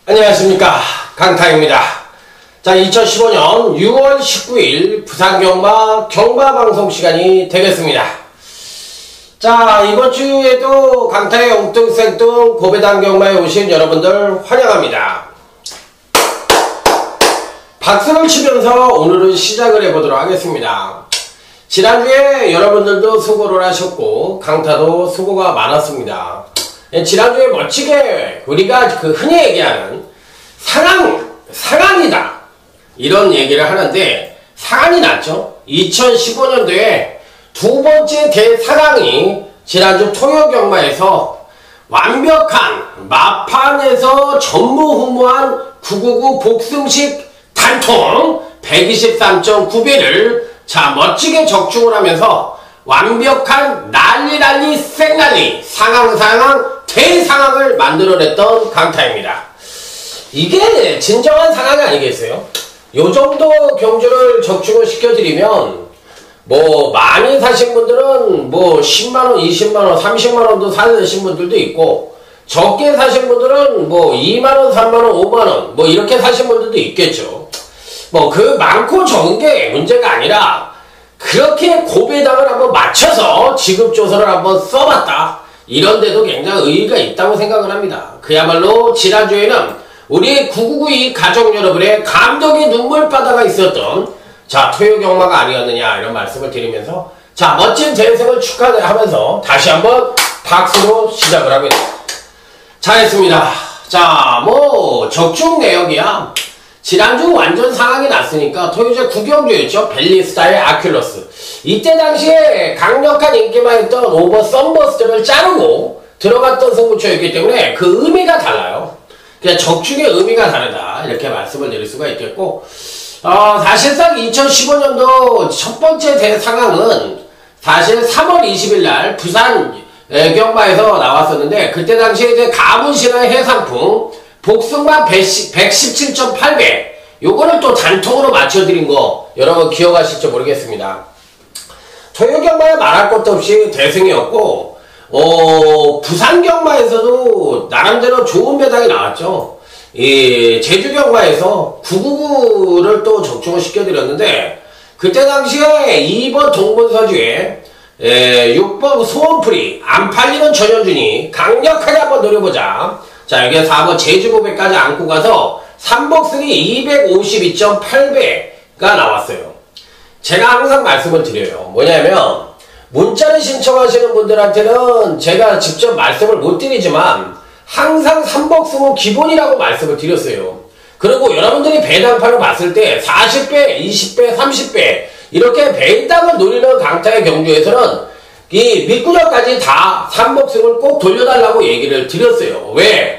안녕하십니까, 강타입니다. 자, 2015년 6월 19일 부산경마 경마방송 시간이 되겠습니다. 자, 이번 주에도 강타의 엉뚱생뚱 고배당 경마에 오신 여러분들 환영합니다. 박수를 치면서 오늘은 시작을 해보도록 하겠습니다. 지난주에 여러분들도 수고를 하셨고 강타도 수고가 많았습니다. 지난주에 멋지게 우리가 흔히 얘기하는 상한이다 이런 얘기를 하는데 상한이 났죠. 2015년도에 두 번째 대상황이 지난주 토요경마에서 완벽한 마판에서 전무후무한 999 복승식 단통 123.9배를 자 멋지게 적중을 하면서 완벽한 난리 생난리 상황 대상황을 만들어냈던 강타입니다. 이게 진정한 상황이 아니겠어요? 요 정도 경주를 적중을 시켜드리면 뭐 많이 사신 분들은 뭐 10만원, 20만원, 30만원도 사신 분들도 있고 적게 사신 분들은 뭐 2만원, 3만원, 5만원 뭐 이렇게 사신 분들도 있겠죠. 뭐 그 많고 적은 게 문제가 아니라 그렇게 고배당을 한번 맞춰서 지급조서를 한번 써봤다. 이런데도 굉장히 의의가 있다고 생각을 합니다. 그야말로 지난주에는 우리 9992 가족 여러분의 감동의 눈물바다가 있었던 자 토요경마가 아니었느냐 이런 말씀을 드리면서 자 멋진 대승을 축하하면서 다시 한번 박수로 시작을 합니다. 잘했습니다. 자 뭐 적중 내역이야. 지난주 완전 상황이 났으니까 토요제 9경주였죠. 벨리스타의 아큘러스. 이때 당시에 강력한 인기만 있던 오버 썬버스트를 자르고 들어갔던 승부처였기 때문에 그 의미가 달라요. 그냥 적중의 의미가 다르다 이렇게 말씀을 드릴 수가 있겠고 사실상 2015년도 첫 번째 대상황은 사실 3월 20일 날 부산 경마에서 나왔었는데 그때 당시에 이제 가문신화의 해상풍 복승만 117.8배 요거를 또 단통으로 맞춰드린 거 여러분 기억하실지 모르겠습니다. 토요경마에 말할 것도 없이 대승이었고 부산경마에서도 나름대로 좋은 배당이 나왔죠. 이 제주경마에서 999를 또 적중을 시켜드렸는데 그때 당시에 2번 동분서주에 6번 소원풀이 안 팔리는 전현준이 강력하게 한번 노려보자. 자 여기에 4번 제주고백까지 안고 가서 3복승이 252.8배가 나왔어요. 제가 항상 말씀을 드려요. 뭐냐면 문자를 신청하시는 분들한테는 제가 직접 말씀을 못 드리지만 항상 3복승은 기본이라고 말씀을 드렸어요. 그리고 여러분들이 배당판을 봤을 때 40배, 20배, 30배 이렇게 배당을 노리는 강타의 경주에서는 이 밑구녕까지 다 3복승을 꼭 돌려달라고 얘기를 드렸어요. 왜?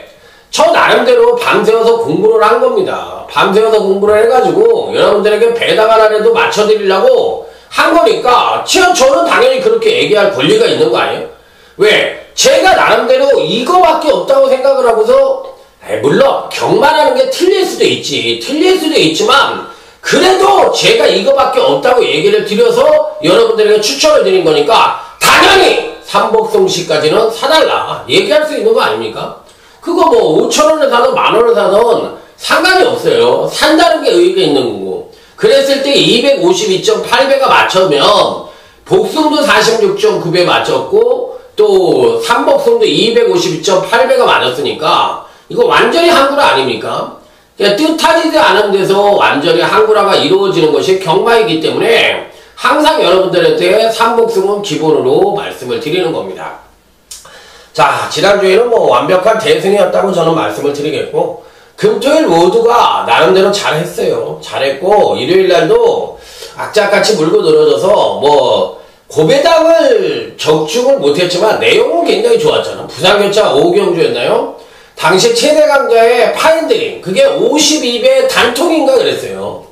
저 나름대로 밤새워서 공부를 한 겁니다. 밤새워서 공부를 해가지고 여러분들에게 배당 하나라도 맞춰드리려고 한 거니까 저는 당연히 그렇게 얘기할 권리가 있는 거 아니에요? 왜? 제가 나름대로 이거밖에 없다고 생각을 하고서 물론 경마라는 게 틀릴 수도 있지만 그래도 제가 이거밖에 없다고 얘기를 드려서 여러분들에게 추천을 드린 거니까 당연히 삼복성시까지는 사달라 얘기할 수 있는 거 아닙니까? 그거 뭐 5,000원을 사든 10,000원을 사든 상관이 없어요. 산다는 게 의의가 있는 거고 그랬을 때 252.8배가 맞춰면 복승도 46.9배 맞췄고 또 삼복승도 252.8배가 맞았으니까 이거 완전히 한구라 아닙니까? 그러니까 뜻하지 않은 데서 완전히 한구라가 이루어지는 것이 경마이기 때문에 항상 여러분들한테 삼복승은 기본으로 말씀을 드리는 겁니다. 자 지난주에는 뭐 완벽한 대승이었다고 저는 말씀을 드리겠고 금토일 모두가 나름대로 잘했어요. 잘했고 일요일날도 악착같이 물고 늘어져서 뭐 고배당을 적중을 못했지만 내용은 굉장히 좋았잖아. 부산교차 5경주였나요? 당시 최대 강자의 파인드링 그게 52배 단통인가 그랬어요.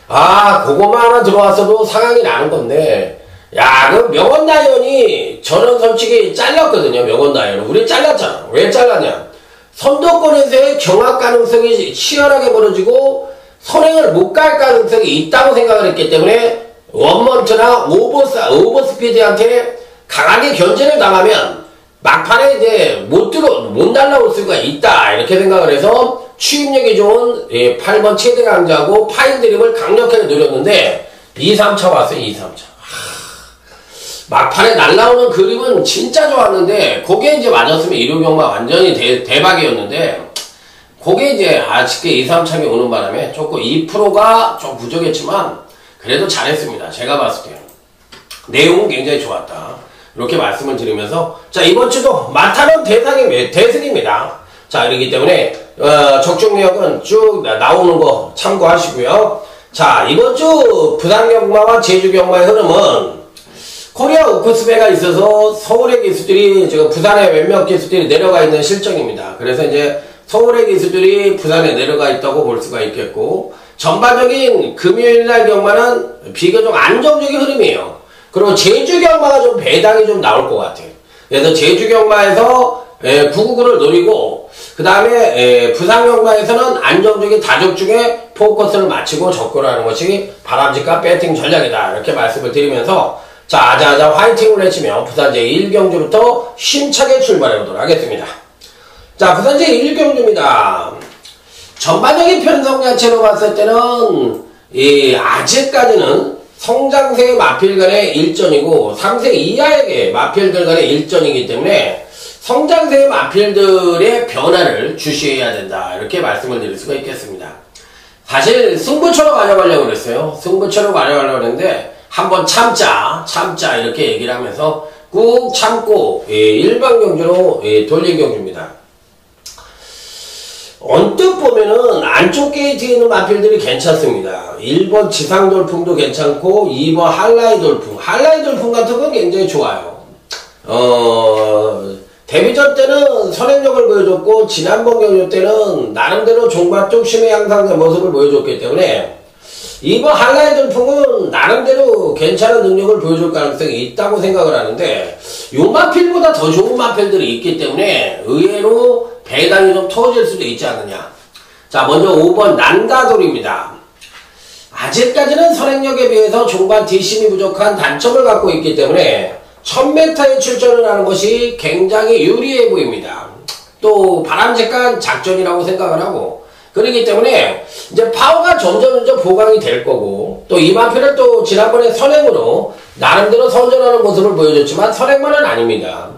그거만 하나 들어왔어도 상황이 나는 건데 야, 그 명언나연이 저는 솔직히 잘렸거든요. 명언나연은 우리 잘랐잖아. 왜 잘랐냐? 선도권에서의 경합 가능성이 치열하게 벌어지고 선행을 못 갈 가능성이 있다고 생각을 했기 때문에 원먼트나 오버스피드한테 강하게 견제를 당하면 막판에 이제 못 날라올 수가 있다. 이렇게 생각을 해서 추입력이 좋은 8번 최대 강자하고 파인 드립을 강력하게 노렸는데 2, 3차 왔어요. 2, 3차. 막판에 날라오는 그림은 진짜 좋았는데 그게 이제 맞았으면 일요경마 완전히 대박이었는데 그게 이제 아쉽게 2, 3차게 오는 바람에 조금 2%가 좀 부족했지만 그래도 잘했습니다. 제가 봤을 때 내용은 굉장히 좋았다. 이렇게 말씀을 드리면서 자 이번 주도 마타는 대승입니다. 자 그렇기 때문에 적중 내역은 쭉 나오는 거 참고하시고요. 자 이번 주 부산경마와 제주경마의 흐름은 코리아 오크스배가 있어서 서울의 기수들이 지금 부산에 몇몇 기수들이 내려가 있는 실정입니다. 그래서 이제 서울의 기수들이 부산에 내려가 있다고 볼 수가 있겠고 전반적인 금요일날 경마는 비교적 안정적인 흐름이에요. 그리고 제주 경마가 좀 배당이 좀 나올 것 같아요. 그래서 제주 경마에서 999를 노리고 그 다음에 부산 경마에서는 안정적인 다족 중에 포커스를 맞추고 접근하는 것이 바람직한 배팅 전략이다. 이렇게 말씀을 드리면서 자자자 화이팅을 외치며 부산 제1경주부터 힘차게 출발해 보도록 하겠습니다. 자 부산 제1경주입니다. 전반적인 편성 자체로 봤을 때는 아직까지는 성장세 마필 간의 일전이고 3세 이하의 마필들 간의 일전이기 때문에 성장세 마필들의 변화를 주시해야 된다. 이렇게 말씀을 드릴 수가 있겠습니다. 사실 승부처로 가져가려고 그랬어요. 승부처로 가져가려고 그랬는데 한번 참자 이렇게 얘기를 하면서 꾹 참고 일반 경주로 돌린 경주입니다. 언뜻 보면은 안쪽 게이트에 있는 마필들이 괜찮습니다. 1번 지상돌풍도 괜찮고 2번 한라이돌풍 같은 건 굉장히 좋아요. 데뷔전 때는 선행력을 보여줬고 지난번 경주 때는 나름대로 종과 뚝심의 향상된 모습을 보여줬기 때문에 2번 한라이돌풍은 나름대로 괜찮은 능력을 보여줄 가능성이 있다고 생각을 하는데 요 마필보다 더 좋은 마필들이 있기 때문에 의외로 배당이 좀 터질 수도 있지 않느냐. 자 먼저 5번 난가돌입니다. 아직까지는 선행력에 비해서 종반 뒷심이 부족한 단점을 갖고 있기 때문에 1000m에 출전을 하는 것이 굉장히 유리해 보입니다. 또 바람직한 작전이라고 생각을 하고 그렇기 때문에 이제 파워가 점점 보강이 될 거고 또 이 마필은 또 지난번에 선행으로 나름대로 선전하는 모습을 보여줬지만 선행만은 아닙니다.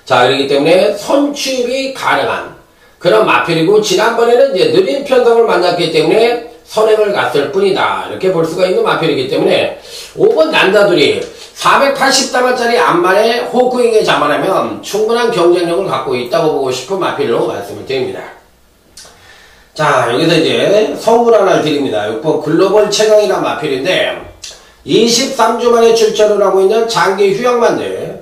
자 그렇기 때문에 선취입이 가능한 그런 마필이고 지난번에는 이제 느린 편성을 만났기 때문에 선행을 갔을 뿐이다. 이렇게 볼 수가 있는 마필이기 때문에 5번 난다들이 480다만짜리 암만에 호크윙에 자만하면 충분한 경쟁력을 갖고 있다고 보고 싶은 마필로 말씀을 드립니다. 자 여기서 이제 선물 하나를 드립니다. 6번 글로벌 최강이란 마필인데 23주 만에 출전을 하고 있는 장기 휴양만들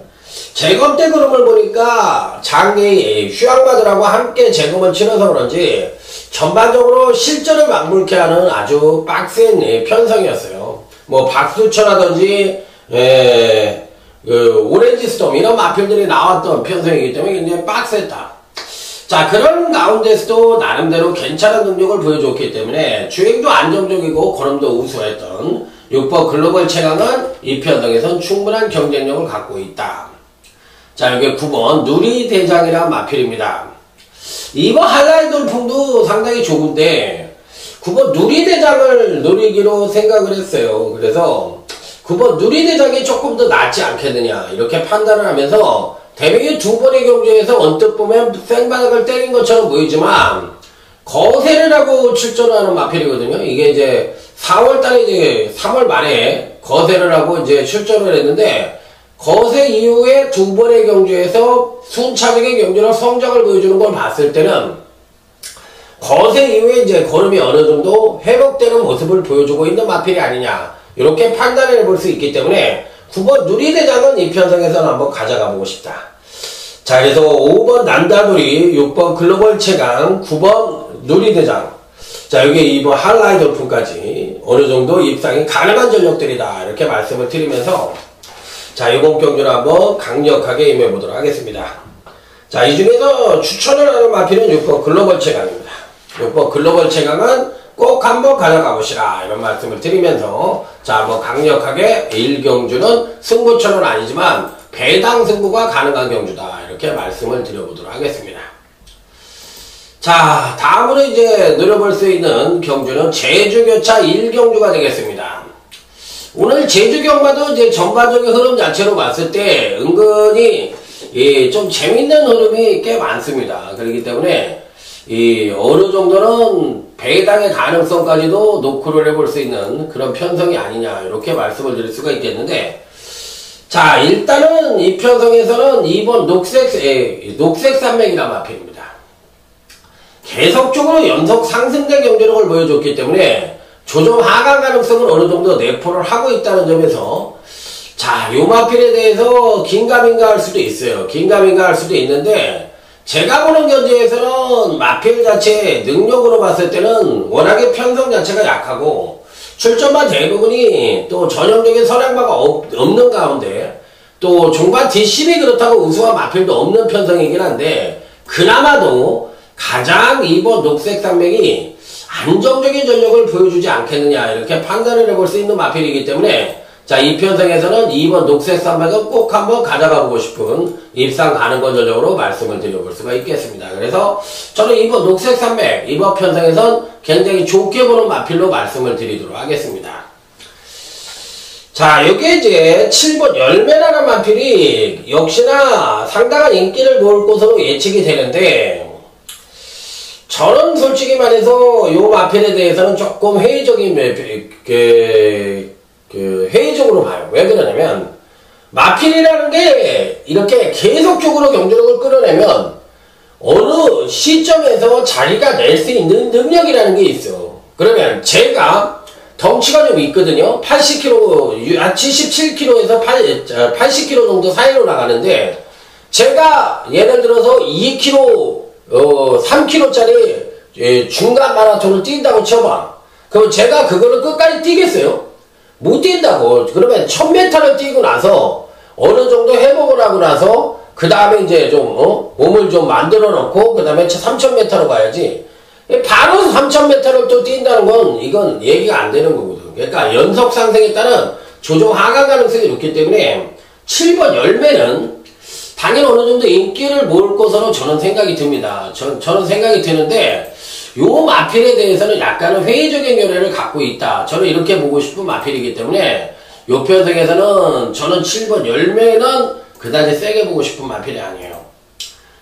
재검 때 그림을 보니까 장기 휴양마들하고 함께 재검을 치러서 그런지 전반적으로 실전을 막물게 하는 아주 빡센 편성이었어요. 뭐 박수철라든지 오렌지 스톰 이런 마필들이 나왔던 편성이기 때문에 굉장히 빡셌다. 자 그런 가운데서도 나름대로 괜찮은 능력을 보여줬기 때문에 주행도 안정적이고 걸음도 우수했던 6번 글로벌 최강은 이 편성에선 충분한 경쟁력을 갖고 있다. 자 여기 9번 누리대장이란 마필입니다. 2번 한라이돌풍도 상당히 좋은데 9번 누리대장을 노리기로 생각을 했어요. 그래서 9번 누리대장이 조금 더 낫지 않겠느냐 이렇게 판단을 하면서 대명이 두 번의 경주에서 언뜻 보면 생바닥을 때린 것처럼 보이지만 거세를 하고 출전하는 마필이거든요. 이게 이제 4월달에 이제 3월 말에 거세를 하고 이제 출전을 했는데 거세 이후에 두 번의 경주에서 순차적인 경주로 성적을 보여주는 걸 봤을 때는 거세 이후에 이제 걸음이 어느 정도 회복되는 모습을 보여주고 있는 마필이 아니냐 이렇게 판단을 해볼 수 있기 때문에 9번 누리대장은 이 편성에서는 한번 가져가 보고 싶다. 자 그래서 5번 난다누리 6번 글로벌 최강 9번 누리대장 자 여기 2번 한라이돌풍까지 어느 정도 입상이 가능한 전력들이다 이렇게 말씀을 드리면서 자 이번 경주를 한번 강력하게 임해보도록 하겠습니다. 자 이 중에서 추천을 하는 마필은 6번 글로벌 최강입니다. 6번 글로벌 최강은 꼭 한번 가져가 보시라 이런 말씀을 드리면서 자 한번 강력하게 1경주는 승부처는 아니지만 배당 승부가 가능한 경주다. 이렇게 말씀을 드려보도록 하겠습니다. 자, 다음으로 이제 노려볼 수 있는 경주는 제주교차 1경주가 되겠습니다. 오늘 제주경마도 이제 전반적인 흐름 자체로 봤을 때 은근히 좀 재밌는 흐름이 꽤 많습니다. 그렇기 때문에 어느 정도는 배당의 가능성까지도 노크를 해볼 수 있는 그런 편성이 아니냐 이렇게 말씀을 드릴 수가 있겠는데, 자, 일단은 이 편성에서는 2번 녹색산맥이라는 마필입니다. 계속적으로 연속 상승된 경제력을 보여줬기 때문에 조정 하강 가능성을 어느 정도 내포를 하고 있다는 점에서, 자, 요 마필에 대해서 긴가민가 할 수도 있어요. 긴가민가 할 수도 있는데, 제가 보는 견지에서는 마필 자체 능력으로 봤을 때는 워낙에 편성 자체가 약하고, 출전만 대부분이 또 전형적인 선행마가 없는 가운데, 또 종반 뒷심이 그렇다고 우수한 마필도 없는 편성이긴 한데, 그나마도 가장 2번 녹색산맥이 안정적인 전력을 보여주지 않겠느냐 이렇게 판단을 해볼 수 있는 마필이기 때문에, 자, 이 편성에서는 2번 녹색산맥은 꼭 한번 가져가 보고 싶은 입상 가능권 전력으로 말씀을 드려볼 수가 있겠습니다. 그래서 저는 2번 녹색산맥 이번 편성에선 굉장히 좋게 보는 마필로 말씀을 드리도록 하겠습니다. 자, 여기에 이제 7번 열매라는 마필이 역시나 상당한 인기를 모을 것으로 예측이 되는데, 저는 솔직히 말해서 요 마필에 대해서는 조금 회의적인 회의적으로 봐요. 왜 그러냐면, 마필이라는 게 이렇게 계속적으로 경제력을 끌어내면 어느 시점에서 자기가 낼 수 있는 능력이라는 게 있어. 그러면 제가 덩치가 좀 있거든요. 80kg, 77kg에서 80kg 정도 사이로 나가는데, 제가 예를 들어서 2kg, 3kg짜리 중간 마라톤을 뛴다고 쳐봐. 그럼 제가 그거를 끝까지 뛰겠어요? 못 뛴다고. 그러면 1000m를 뛰고 나서 어느 정도 회복을 하고 나서 그 다음에 이제 좀 몸을 좀 만들어 놓고 그 다음에 3000m로 가야지. 바로 3000m를 또 뛴다는 건 이건 얘기가 안 되는 거거든. 그러니까 연속 상승에 따른 조정 하강 가능성이 높기 때문에 7번 열매는 당연히 어느 정도 인기를 모을 것으로 저는 생각이 듭니다. 저는 생각이 드는데, 요 마필에 대해서는 약간은 회의적인 견해를 갖고 있다. 저는 이렇게 보고 싶은 마필이기 때문에, 요 편성에서는 저는 7번 열매는 그다지 세게 보고 싶은 마필이 아니에요.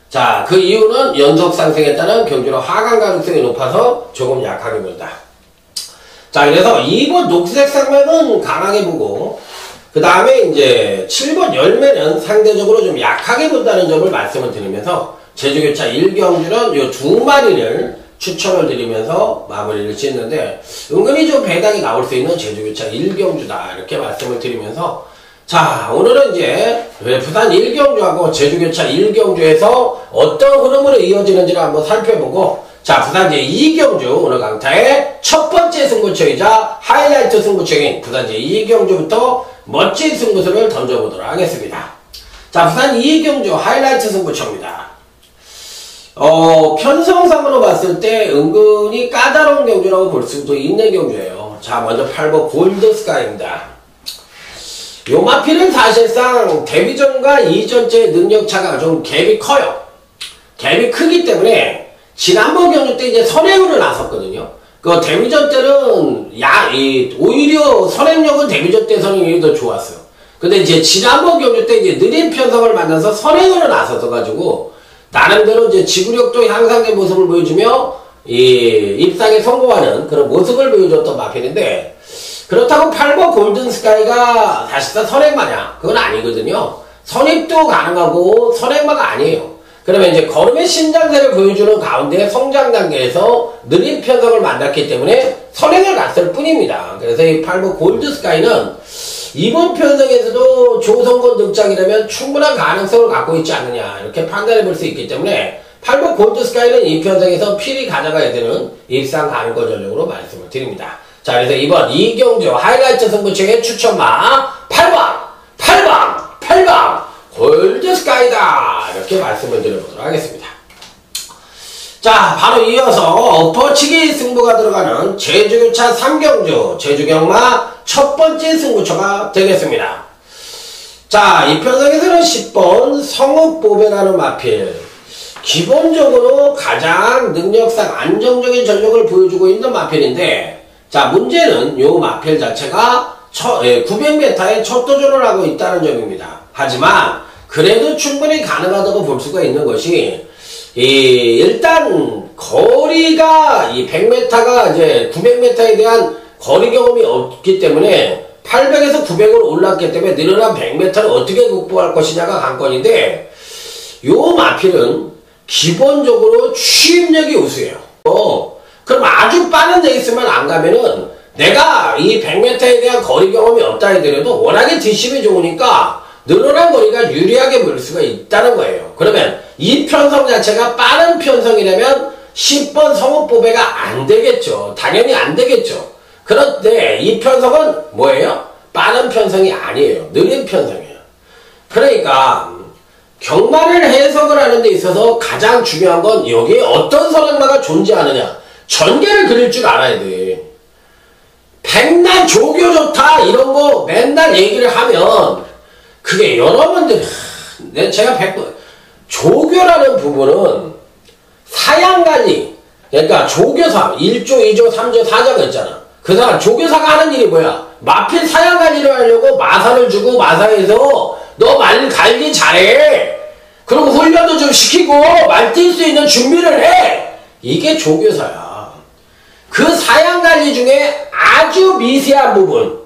자, 그 이유는 연속 상승에 따른 경주로 하강 가능성이 높아서 조금 약하게 본다. 자, 그래서 2번 녹색 상맥은 강하게 보고, 그 다음에 이제 7번 열매는 상대적으로 좀 약하게 본다는 점을 말씀을 드리면서, 제주교차 1경주는 요 두 마리를 추천을 드리면서 마무리를 짓는데, 은근히 좀 배당이 나올 수 있는 제주교차 1경주다 이렇게 말씀을 드리면서, 자, 오늘은 이제 부산 1경주하고 제주교차 1경주에서 어떤 흐름으로 이어지는지를 한번 살펴보고, 자, 부산제 2경주 오늘 강타의 첫 번째 승부처이자 하이라이트 승부처인 부산제 2경주부터 멋진 승부수를 던져보도록 하겠습니다. 자, 부산 2경주 하이라이트 승부처입니다. 편성상으로 봤을 때 은근히 까다로운 경주라고 볼 수도 있는 경주예요. 자, 먼저 8번 골드스카이입니다. 요 마필은 사실상 데뷔전과 이전째 능력차가 좀 갭이 커요. 갭이 크기 때문에 지난번 경주 때 이제 선행으로 나섰거든요. 그 데뷔전 때는 오히려 선행력은 데뷔전 때 선행력이 더 좋았어요. 근데 이제 지난번 경주 때 이제 느린 편성을 만나서 선행으로 나서가지고 나름대로 이제 지구력도 향상된 모습을 보여주며 입상에 성공하는 그런 모습을 보여줬던 마필인데, 그렇다고 8번 골든스카이가 사실상 선행마냐? 그건 아니거든요. 선입도 가능하고 선행마가 아니에요. 그러면 이제 걸음의 신장세를 보여주는 가운데 성장 단계에서 느린 편성을 만났기 때문에 선행을 갔을 뿐입니다. 그래서 이 8번 골드스카이는 이번 편성에서도 조성권 등장이라면 충분한 가능성을 갖고 있지 않느냐 이렇게 판단해 볼 수 있기 때문에 8번 골드스카이는 이 편성에서 필히 가져가야 되는 입상 가능권 전력으로 말씀을 드립니다. 자, 그래서 이번 이경주 하이라이트 승부처의 추천마 8번 골드스카이다 이렇게 말씀을 드려보도록 하겠습니다. 자, 바로 이어서 엎어치기 승부가 들어가는 제주교차 3경주 제주경마 첫 번째 승부처가 되겠습니다. 자, 이 편성에서는 10번 성읍보배라는 마필. 기본적으로 가장 능력상 안정적인 전력을 보여주고 있는 마필인데, 자, 문제는 요 마필 자체가 900m에 첫 도전을 하고 있다는 점입니다. 하지만 그래도 충분히 가능하다고 볼 수가 있는 것이, 일단 거리가 이 100m가 이제 900m에 대한 거리 경험이 없기 때문에 800에서 900으로 올랐기 때문에 늘어난 100m를 어떻게 극복할 것이냐가 관건인데, 요 마필은 기본적으로 추임력이 우수해요. 그럼 아주 빠른 레이스만 안 가면은 내가 이 100m에 대한 거리 경험이 없다 하더라도 워낙에 뒷심이 좋으니까 늘어난 거리가 유리하게 물 수가 있다는 거예요. 그러면 이 편성 자체가 빠른 편성이라면 10번 성읍보배가 안 되겠죠. 당연히 안 되겠죠. 그런데 이 편성은 뭐예요? 빠른 편성이 아니에요. 느린 편성이에요. 그러니까 경마를 해석을 하는 데 있어서 가장 중요한 건 여기에 어떤 선행마가 존재하느냐. 전개를 그릴 줄 알아야 돼. 백날 조교 좋다 이런 거 맨날 얘기를 하면 그게 여러분들 제가 100번 조교라는 부분은 사양관리, 그러니까 조교사 1조 2조 3조 4조가 있잖아. 그 사람 조교사가 하는 일이 뭐야? 마필 사양관리를 하려고 마사를 주고 마사에서 너 말 관리 잘해. 그리고 훈련도 좀 시키고 말 뛸 수 있는 준비를 해. 이게 조교사야. 그 사양관리 중에 아주 미세한 부분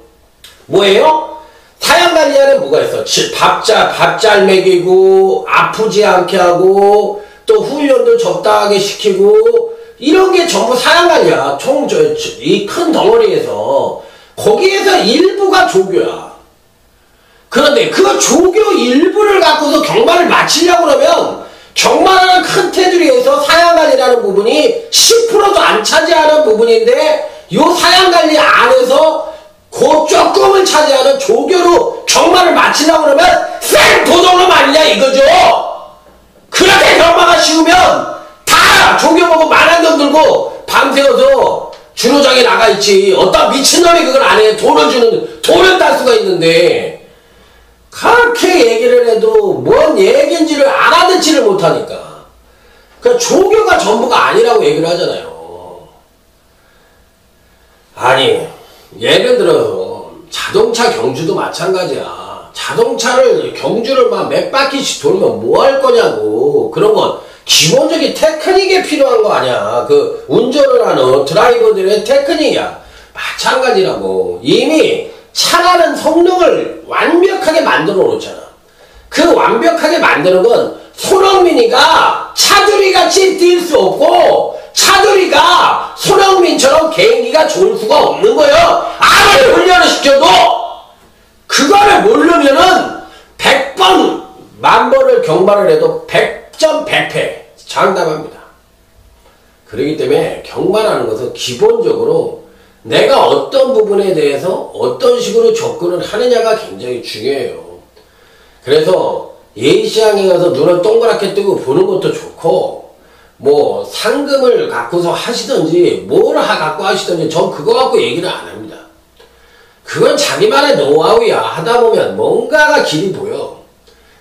뭐예요? 사양관리하는 뭐가 있어? 밥 잘 먹이고 아프지 않게 하고 또 훈련도 적당하게 시키고 이런 게 전부 사양관리야. 이 큰 덩어리에서 거기에서 일부가 조교야. 그런데 그 조교 일부를 갖고서 경마를 마치려고 그러면 경마라는 큰 테두리에서 사양관리라는 부분이 10%도 안 차지하는 부분인데 요 사양관리 안에서 그 조금을 차지하는 조교로 경마를 마치려고 그러면 쌩 도둑놈 아니냐 이거죠. 그렇게 경마가 쉬우면 다 조교 보고 만안경 들고 밤새워서 주로장에 나가있지. 어떤 미친놈이 그걸 안 해. 돈을 딸 수가 있는데 그렇게 얘기를 해도 뭔 얘기인지를 알아듣지를 못하니까. 그 조교가 전부가 아니라고 얘기를 하잖아요. 아니 예를 들어서 자동차 경주도 마찬가지야. 자동차를 경주를 막 몇 바퀴씩 돌면 뭐 할 거냐고. 그런 건 기본적인 테크닉이 필요한 거 아니야. 그 운전을 하는 드라이버들의 테크닉이야. 마찬가지라고. 이미 차라는 성능을 완벽하게 만들어 놓잖아. 그 완벽하게 만드는 건 손흥민이가 차두리같이 뛸 수 없고 차두리가 손흥민처럼 개인기가 좋을 수가 없는 거예요. 아무리 훈련을 시켜도 그거를 모르면은 100번 만번을 경마를 해도 100점 100패 장담합니다. 그렇기 때문에 경마라는 것은 기본적으로 내가 어떤 부분에 대해서 어떤 식으로 접근을 하느냐가 굉장히 중요해요. 그래서 예시장에 가서 눈을 동그랗게 뜨고 보는 것도 좋고 뭐 상금을 갖고서 하시든지 뭘 갖고 하시든지 전 그거 갖고 얘기를 안 합니다. 그건 자기만의 노하우야. 하다 보면 뭔가가 길이 보여.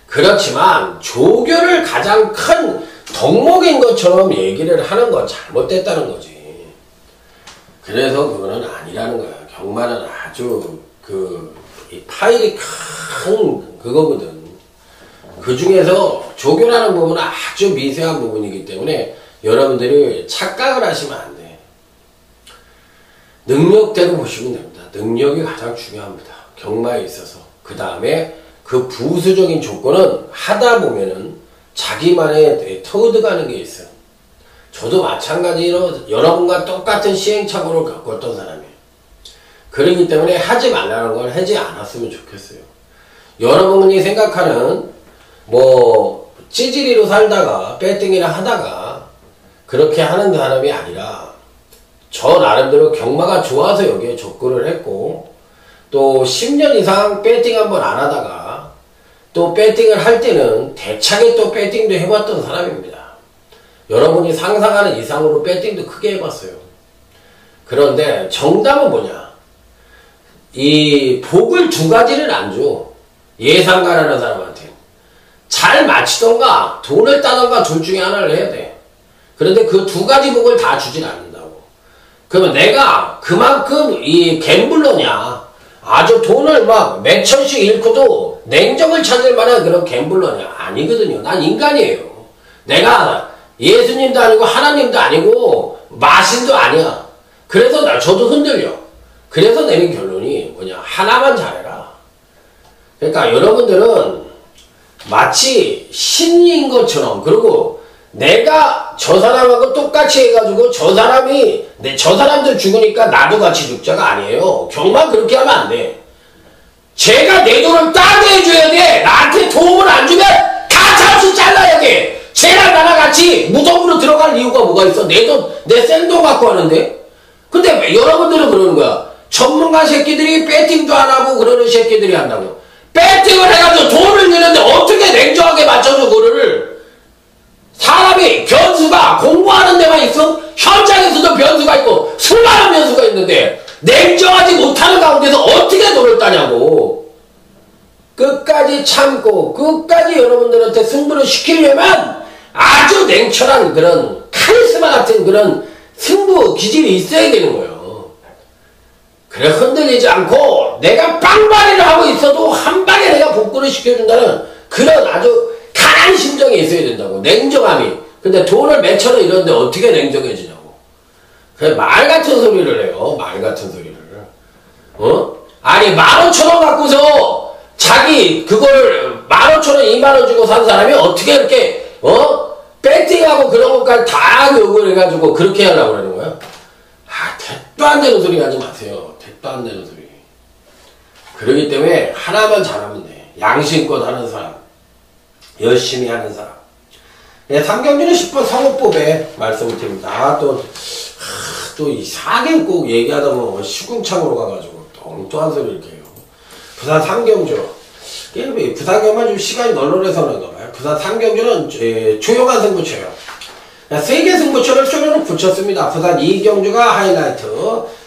그렇지만 조교를 가장 큰 덕목인 것처럼 얘기를 하는 건 잘못됐다는 거지. 그래서 그거는 아니라는 거야. 경마는 아주 이 파일이 큰 그거거든. 그 중에서 조교라는 부분은 아주 미세한 부분이기 때문에 여러분들이 착각을 하시면 안 돼. 능력대로 보시면 됩니다. 능력이 가장 중요합니다. 경마에 있어서. 그 다음에 그 부수적인 조건은 하다 보면은 자기만의 터득하는 게 있어요. 저도 마찬가지로 여러분과 똑같은 시행착오를 겪었던 사람이에요. 그렇기 때문에 하지 말라는 걸 하지 않았으면 좋겠어요. 여러분이 생각하는 뭐 찌질이로 살다가 빼땡이를 하다가 그렇게 하는 사람이 아니라 저 나름대로 경마가 좋아서 여기에 접근을 했고 또 10년 이상 배팅 한번 안 하다가 또 배팅을 할 때는 대차게 또 배팅도 해봤던 사람입니다. 여러분이 상상하는 이상으로 배팅도 크게 해봤어요. 그런데 정답은 뭐냐? 이 복을 두 가지를 안 줘. 예상가라는 사람한테. 잘 맞히던가 돈을 따던가 둘 중에 하나를 해야 돼. 그런데 그 두 가지 복을 다 주진 않는다고. 그러면 내가 그만큼 이 갬블러냐, 아주 돈을 막 몇천씩 잃고도 냉정을 찾을 만한 그런 갬블러냐? 아니거든요. 난 인간이에요. 내가 예수님도 아니고 하나님도 아니고 마신도 아니야. 그래서 저도 흔들려. 그래서 내린 결론이 뭐냐? 하나만 잘해라. 그러니까 여러분들은 마치 신인 것처럼, 그리고 내가 저 사람하고 똑같이 해가지고 저 사람들 죽으니까 나도 같이 죽자가 아니에요. 정말 그렇게 하면 안 돼. 제가 내 돈을 따게 해줘야 돼. 나한테 도움을 안 주면 가차없이 잘라야 돼. 쟤랑 나랑 같이 무덤으로 들어갈 이유가 뭐가 있어? 내 돈, 내 생돈 갖고 하는데? 근데 왜 여러분들은 그러는 거야? 전문가 새끼들이 배팅도 안 하고 그러는 새끼들이 한다고. 배팅을 해가지고 돈을 내는데 어떻게 냉정하게 맞춰줘, 그거를. 사람이 변수가 공부하는 데만 있어? 현장에서도 변수가 있고 수많은 변수가 있는데 냉정하지 못하는 가운데서 어떻게 돈을 따냐고. 끝까지 참고 끝까지 여러분들한테 승부를 시키려면 아주 냉철한 그런 카리스마 같은 그런 승부 기질이 있어야 되는 거예요. 그래 흔들리지 않고 내가 빵발이를 하고 있어도 한 방에 내가 복구를 시켜준다는 그런 아주 강한 심정이 있어야 된다고. 냉정함이. 근데 돈을 몇천원 이러는데 어떻게 냉정해지냐고. 그래 말 같은 소리를 해요. 말 같은 소리를. 아니 15,000원 갖고서 자기 그걸 15,000원 20,000원 주고 산 사람이 어떻게 이렇게 배팅하고 그런 것까지 다 요구를 해가지고 그렇게 하려고 그러는 거야? 아, 택도 안 되는 소리 하지 마세요. 택도 안 되는 소리. 그러기 때문에 하나만 잘하면 돼. 양심껏 하는 사람, 열심히 하는 사람. 네, 삼경주는 10번 성우법에 말씀을 드립니다. 또 이 사경 꼭 얘기하다 보면 시궁창으로 가가지고 또 엉뚱한 소리 이렇게 해요. 부산 삼경주. 부산 경만 좀 시간이 널널해서 그런가 봐요. 부산 삼경주는 조용한 승부처예요. 3개 승부처를 쇼로로 붙였습니다. 부산 2경주가 하이라이트.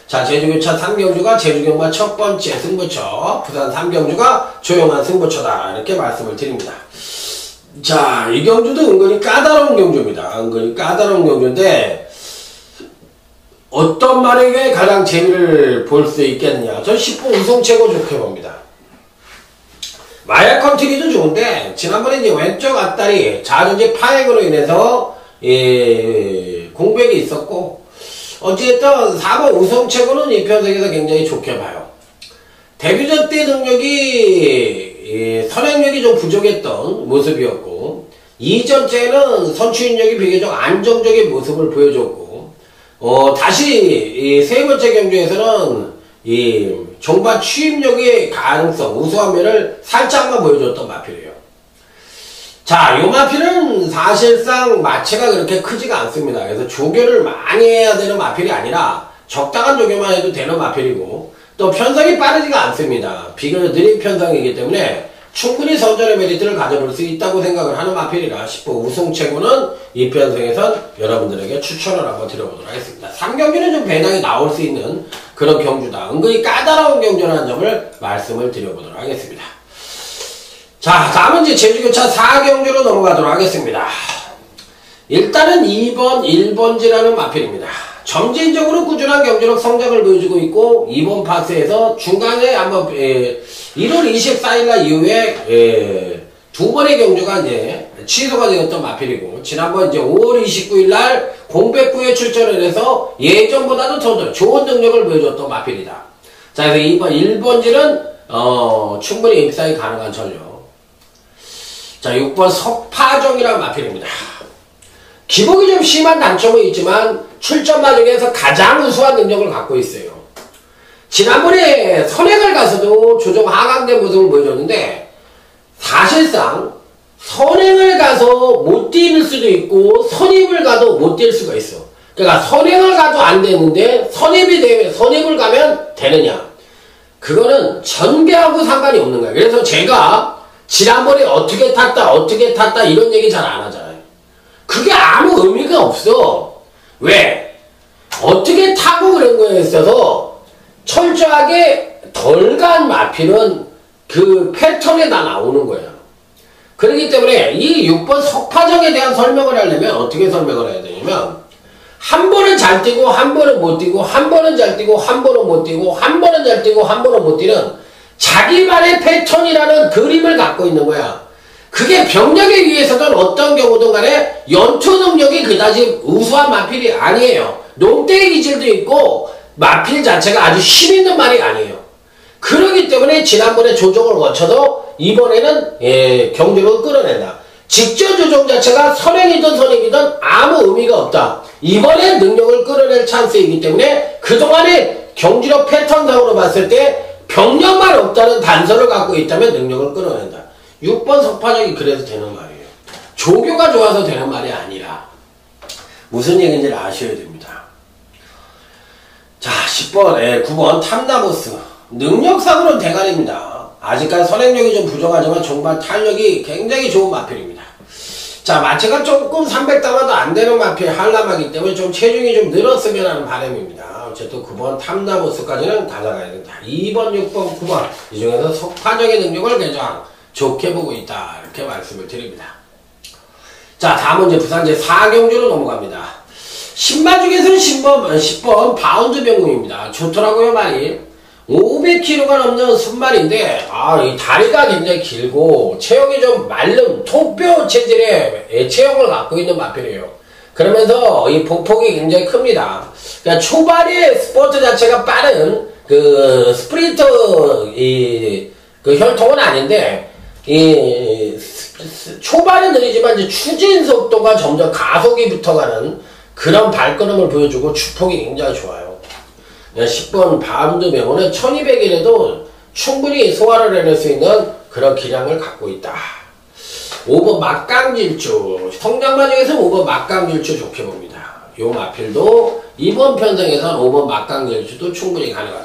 자, 제주교차 3경주가 제주경마 첫 번째 승부처. 부산 3경주가 조용한 승부처다. 이렇게 말씀을 드립니다. 자, 이 경주도 은근히 까다로운 경주입니다. 은근히 까다로운 경주인데, 어떤 말에게 가장 재미를 볼 수 있겠느냐. 전 10분 우승최고 좋게 봅니다. 마약 컨트리도 좋은데, 지난번에 이제 왼쪽 앞다리 자전지 파행으로 인해서, 공백이 있었고, 어쨌든 4번 우승최고는 이 편성에서 굉장히 좋게 봐요. 데뷔전 때 능력이, 선행력이 좀 부족했던 모습이었고, 이전째는 선취인력이 비교적 안정적인 모습을 보여줬고, 다시 이 세 번째 경주에서는 이 종반 취입력의 가능성, 우수한 면을 살짝만 보여줬던 마필이에요. 자, 요 마필은 사실상 마체가 그렇게 크지가 않습니다. 그래서 조교를 많이 해야 되는 마필이 아니라 적당한 조교만 해도 되는 마필이고, 또 편성이 빠르지가 않습니다. 비교적 느린 편성이기 때문에 충분히 선전의 메리트를 가져볼 수 있다고 생각을 하는 마필이라 10호 우승최고는 이 편성에선 여러분들에게 추천을 한번 드려보도록 하겠습니다. 3경주는 좀 배당이 나올 수 있는 그런 경주다. 은근히 까다로운 경주라는 점을 말씀을 드려보도록 하겠습니다. 자, 다음은 이제 제주교차 4경주로 넘어가도록 하겠습니다. 일단은 2번 1번지라는 마필입니다. 점진적으로 꾸준한 경주력 성장을 보여주고 있고, 이번 파스에서 중간에 한번 1월 24일날 이후에 두 번의 경주가 이제 취소가 되었던 마필이고, 지난번 이제 5월 29일날 공백구에 출전을 해서 예전보다도 더 좋은 능력을 보여줬던 마필이다. 자, 그래서 이번 1번지는 충분히 입상이 가능한 전력. 자, 6번 석파정이라는 마필입니다. 기복이 좀 심한 단점은 있지만 출전 과정에서 가장 우수한 능력을 갖고 있어요. 지난번에 선행을 가서도 조정 하강된 모습을 보여줬는데, 사실상 선행을 가서 못 뛸 수도 있고 선입을 가도 못 뛸 수가 있어. 그러니까 선행을 가도 안 되는데 선입을 가면 되느냐, 그거는 전개하고 상관이 없는 거야. 그래서 제가 지난번에 어떻게 탔다 이런 얘기 잘 안 하잖아요. 그게 아무 의미가 없어. 왜? 어떻게 타고 그런 거에 있어서 철저하게 덜 간 마필은 그 패턴에 다 나오는 거예요. 그렇기 때문에 이 6번 석파적에 대한 설명을 하려면 어떻게 설명을 해야 되냐면 한 번은 잘 뛰고 한 번은 못 뛰고 한 번은 잘 뛰고 한 번은 못 뛰고 한 번은 잘 뛰고 한 번은 못 뛰는 자기만의 패턴이라는 그림을 갖고 있는 거야. 그게 병력에 의해서든 어떤 경우든 간에 연투 능력이 그다지 우수한 마필이 아니에요. 농대의 기질도 있고 마필 자체가 아주 힘있는 말이 아니에요. 그러기 때문에 지난번에 조정을 거쳐도 이번에는 경주를 끌어낸다. 직전 조정 자체가 선행이든 선행이든 아무 의미가 없다. 이번에 능력을 끌어낼 찬스이기 때문에 그동안의 경주력 패턴상으로 봤을 때 병력만 없다는 단서를 갖고 있다면 능력을 끌어낸다. 6번 석파적이 그래서 되는 말이에요. 조교가 좋아서 되는 말이 아니라 무슨 얘기인지를 아셔야 됩니다. 자, 10번, 9번 탐나보스. 능력상으로는 대가리입니다. 아직까지 선행력이 좀 부족하지만 정말 탄력이 굉장히 좋은 마필입니다. 자, 마체가 조금 300담아도 안 되는 마필 한람하기 때문에 좀 체중이 좀 늘었으면 하는 바람입니다. 어쨌든 9번 탐나보스까지는 가져가야 된다. 2번, 6번, 9번 이 중에서 석파적인 능력을 가장 좋게 보고 있다. 이렇게 말씀을 드립니다. 자, 다음은 이제 부산제 4경주로 넘어갑니다. 10만 중에서는 10번 바운드 병군입니다. 좋더라고요, 말이. 500kg가 넘는 순말인데, 이 다리가 굉장히 길고, 체형이 좀 마른 토뼈 체질의 체형을 갖고 있는 마필이에요. 그러면서 이 복폭이 굉장히 큽니다. 그러니까 초반에 스포츠 자체가 빠른, 스프린터, 그 혈통은 아닌데, 초반은 느리지만 이제 추진 속도가 점점 가속이 붙어가는 그런 발걸음을 보여주고 주폭이 굉장히 좋아요. 10번 바운드 명호는 1200일에도 충분히 소화를 해낼 수 있는 그런 기량을 갖고 있다. 5번 막강질주. 성장마 중에서 5번 막강질주 좋게 봅니다. 요 마필도 이번 편성에선 5번 막강질주도 충분히 가능하다.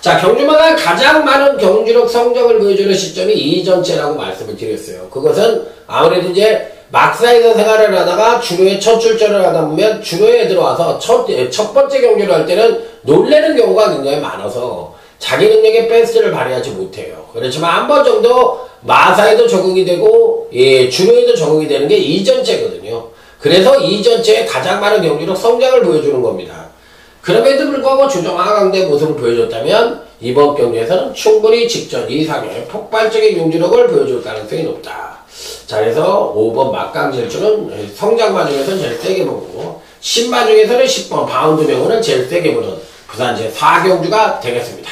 자, 경주마가 가장 많은 경주력 성적을 보여주는 시점이 이전째라고 말씀을 드렸어요. 그것은 아무래도 이제 막사에서 생활을 하다가 주로에 첫 출전을 하다 보면 주로에 들어와서 첫 번째 경주를 할 때는 놀래는 경우가 굉장히 많아서 자기 능력의 베스트를 발휘하지 못해요. 그렇지만 한 번 정도 마사에도 적응이 되고 주로에도 적응이 되는 게 이전째거든요. 그래서 이전째에 가장 많은 경주력 성장을 보여주는 겁니다. 그럼에도 불구하고 조정 하강대 모습을 보여줬다면 이번 경주에서는 충분히 직전 이상의 폭발적인 경주력을 보여줄 가능성이 높다. 자, 그래서 5번 막강질주는 성장마 중에서는 제일 세게 보고 10마 중에서는 10번 바운드 명호는 제일 세게 보는 부산 제4경주가 되겠습니다.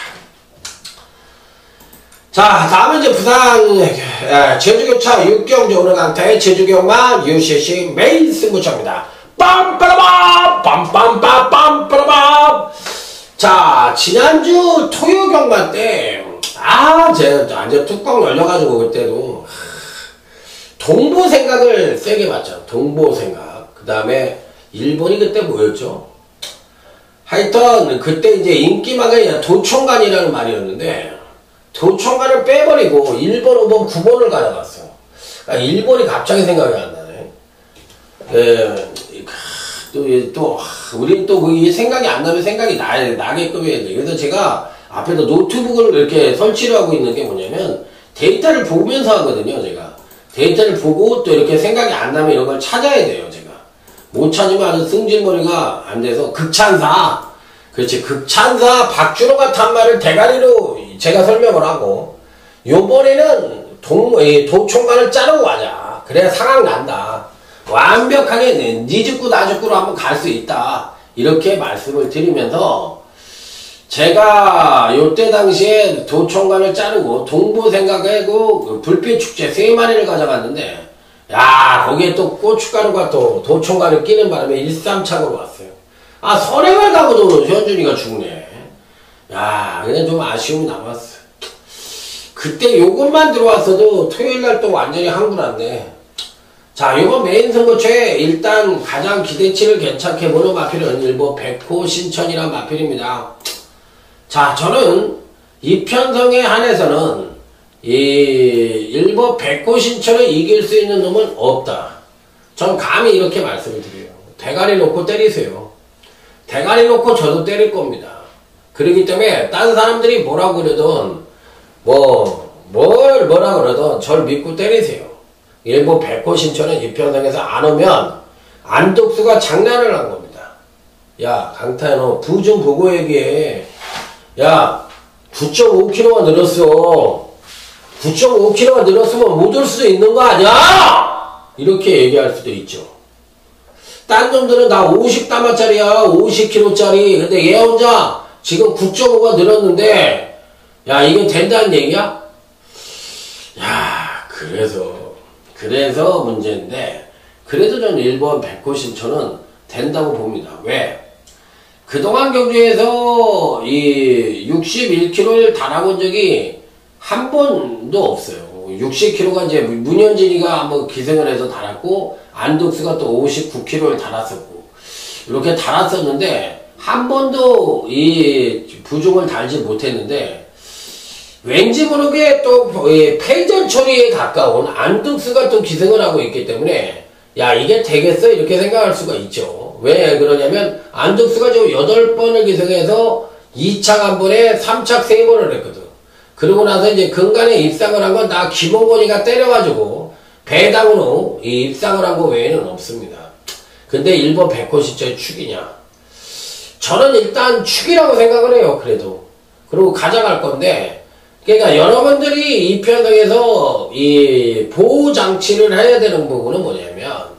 자, 다음은 이제 부산 제주교차 6경주 오늘 강타의 제주경마 UCC 메인 승부처입니다. 빰빠라밤 빰빰빰빰빠라밤. 자, 지난주 토요경마 때 제가 완전 뚜껑 열려가지고 그때도 동보생각을 세게 봤죠. 동보생각. 그 다음에 일본이 그때 뭐였죠? 하여튼 그때 이제 인기마가 도총관이라는 말이었는데 도총관을 빼버리고 1번, 5번, 9번을 가져갔어요. 그러니까 일본이 갑자기 생각이 안 나네. 우리는 또 생각이 안 나면 생각이 나게끔 해야 돼. 그래서 제가 앞에다 노트북을 이렇게 설치를 하고 있는 게 뭐냐면 데이터를 보면서 하거든요, 제가. 데이터를 보고 또 이렇게 생각이 안 나면 이런 걸 찾아야 돼요, 제가. 못 찾으면 아주 승질머리가 안 돼서 극찬사. 그렇지, 극찬사 박준호가 탄 말을 대가리로 제가 설명을 하고 요번에는 도총관을 자르고 가자. 그래야 상황 난다. 완벽하게 니 죽고 나 죽고로 한번 갈 수 있다. 이렇게 말씀을 드리면서 제가 요때 당시에 도총관을 자르고 동보생각하고 불빛축제 3마리를 가져갔는데 거기에 또 고춧가루가 또 도총관을 끼는 바람에 일삼착오로 왔어요. 선행을 가고도 현준이가 죽네. 그냥 좀 아쉬움이 남았어. 그때 요것만 들어왔어도 토요일날 또 완전히 한구났네. 자, 요번 메인 선거초에 일단 가장 기대치를 괜찮게 보는 마필은 일본 백호 신천이란 마필입니다. 자, 저는 이 편성에 한해서는 일본 백호 신천을 이길 수 있는 놈은 없다. 전 감히 이렇게 말씀을 드려요. 대가리 놓고 때리세요. 대가리 놓고 저도 때릴 겁니다. 그렇기 때문에 딴 사람들이 뭐라고 그러든 뭐라 그러든 절 믿고 때리세요. 일본 백호 신천은 이평성에서 안 오면 안독수가 장난을 한 겁니다. 야, 강타야, 너 부중 보고 얘기해. 야, 9.5kg가 늘었어. 9.5kg가 늘었으면 못 올 수도 있는 거 아니야? 이렇게 얘기할 수도 있죠. 딴 놈들은 나 50다마짜리야, 50kg짜리. 근데 얘 혼자 지금 9.5가 늘었는데, 야, 이게 된다는 얘기야? 야, 그래서 문제인데, 그래도 전 일본 백호 신천은 된다고 봅니다. 왜? 그동안 경주에서 이 61kg를 달아본 적이 한 번도 없어요. 60kg가 이제 문현진이가 한번 기생을 해서 달았고, 안독수가 또 59kg를 달았었고, 이렇게 달았었는데, 한 번도 이 부종을 달지 못했는데, 왠지 모르게 또 패전 처리에 가까운 안독수가 또 기생을 하고 있기 때문에, 야, 이게 되겠어? 이렇게 생각할 수가 있죠. 왜 그러냐면, 안독수가 지금 8번을 기생해서 2착 1번에 3착 3번을 했거든. 그러고 나서 이제 근간에 입상을 한 건 나 김홍곤이가 때려가지고 배당으로 이 입상을 한 거 외에는 없습니다. 근데 일본 백호 신천이 축이냐? 저는 일단 축이라고 생각을 해요. 그래도. 그리고 가져갈 건데, 그러니까 여러분들이 이 편성에서 이 보호장치를 해야 되는 부분은 뭐냐면,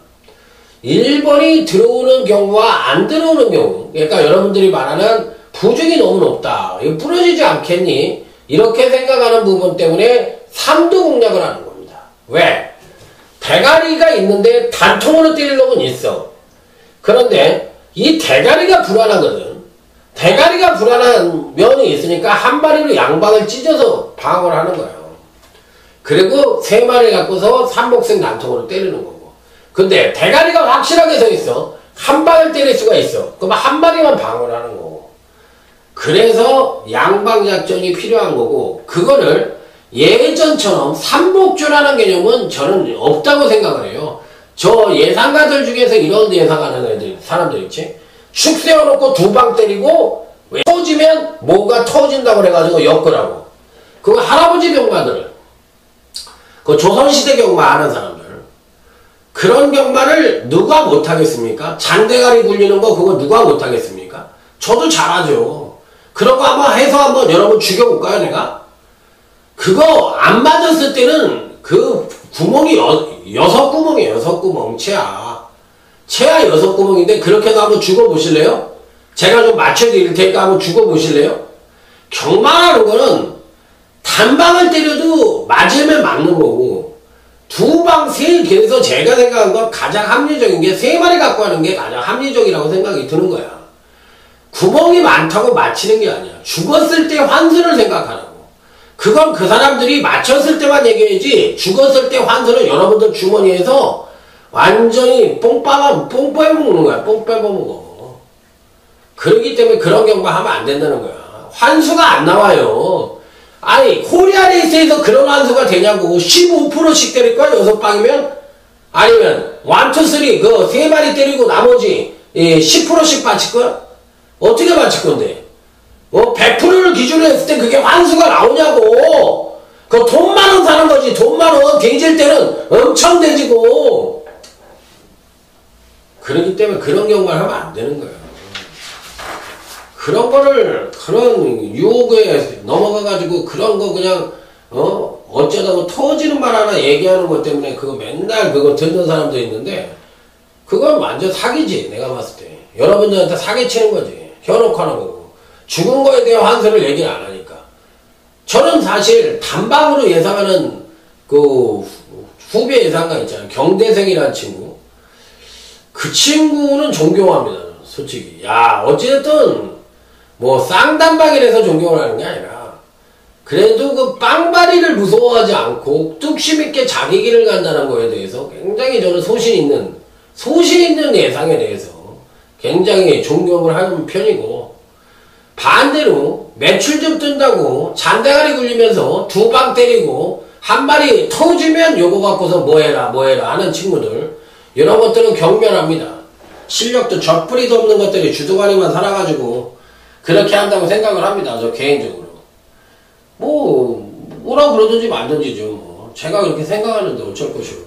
1번이 들어오는 경우와 안 들어오는 경우, 그러니까 여러분들이 말하는 부중이 너무 높다, 이거 부러지지 않겠니? 이렇게 생각하는 부분 때문에 3도 공략을 하는 겁니다. 왜? 대가리가 있는데 단통으로 때릴 놈은 있어. 그런데 이 대가리가 불안하거든. 대가리가 불안한 면이 있으니까 한 마리로 양방을 찢어서 방어를 하는 거예요. 그리고 3마리 갖고서 삼복생 난통으로 때리는 거고. 근데 대가리가 확실하게 서 있어. 한 방을 때릴 수가 있어. 그럼 한 마리만 방어를 하는 거고. 그래서 양방작전이 필요한 거고, 그거를 예전처럼 삼복주라는 개념은 저는 없다고 생각을 해요. 저 예상가들 중에서 이런 예상하는 사람들 있지? 축 세워놓고 2방 때리고, 터지면 뭐가 터진다고 그래가지고 엮으라고. 그거 할아버지 경마들, 그 조선시대 경마 하는 사람들, 그런 경마를 누가 못하겠습니까? 잔대가리 굴리는 거 그거 누가 못하겠습니까? 저도 잘하죠. 그런 거 한번 해서 한번 여러분 죽여볼까요, 내가? 그거 안 맞았을 때는 그 구멍이 6구멍이에요, 6구멍. 체아 6구멍인데 그렇게 해서 한번 죽어보실래요? 제가 좀 맞춰드릴 테니까 한번 죽어보실래요? 경마라는 거는 단방을 때려도 맞으면 맞는 거고, 2방, 3, 그래서 제가 생각한 건 가장 합리적인 게 3마리 갖고 하는 게 가장 합리적이라고 생각이 드는 거야. 구멍이 많다고 맞히는 게 아니야. 죽었을 때 환수를 생각하라고. 그건 그 사람들이 맞췄을 때만 얘기해야지, 죽었을 때 환수는 여러분들 주머니에서 완전히 뽕 빼먹는 거야. 뽕 빼먹어. 그렇기 때문에 그런 경마 하면 안 된다는 거야. 환수가 안 나와요. 아니, 코리아레이스에서 그런 환수가 되냐고. 15%씩 때릴 거야, 6방이면? 아니면, 1, 2, 3, 그 3마리 때리고 나머지 10%씩 바칠 거야? 어떻게 맞힐 건데? 100%를 기준으로 했을 때 그게 환수가 나오냐고! 그 돈 많은 사는 거지. 돈 많은 대질 때는 엄청 대지고. 그렇기 때문에 그런 경우만 하면 안 되는 거예요. 그런 거를, 그런 유혹에 넘어가가지고 그런 거 그냥, 어쩌다 뭐 터지는 말 하나 얘기하는 것 때문에 그거 맨날 그거 듣는 사람도 있는데, 그건 완전 사기지, 내가 봤을 때. 여러분들한테 사기치는 거지. 현혹하는 거고. 죽은 거에 대한 환수를 얘기를 안 하니까. 저는 사실 단방으로 예상하는 그 후배 예상가 있잖아요. 경대생이라는 친구. 그 친구는 존경합니다. 솔직히. 야, 어찌됐든 뭐 쌍단방이라서 존경을 하는 게 아니라, 그래도 그 빵바리를 무서워하지 않고 뚝심 있게 자기 길을 간다는 거에 대해서 굉장히 저는 소신 있는 예상에 대해서 굉장히 존경을 하는 편이고, 반대로 매출 좀 뜬다고 잔대가리 굴리면서 2방 때리고 한 마리 터지면 요거 갖고서 뭐해라 하는 친구들, 이런 것들은 경멸합니다. 실력도 젖뿌리도 없는 것들이 주둥아리만 살아가지고 그렇게 한다고 생각을 합니다. 저 개인적으로. 오라 그러든지 말든지죠. 뭐. 제가 그렇게 생각하는데 어쩔 것이오.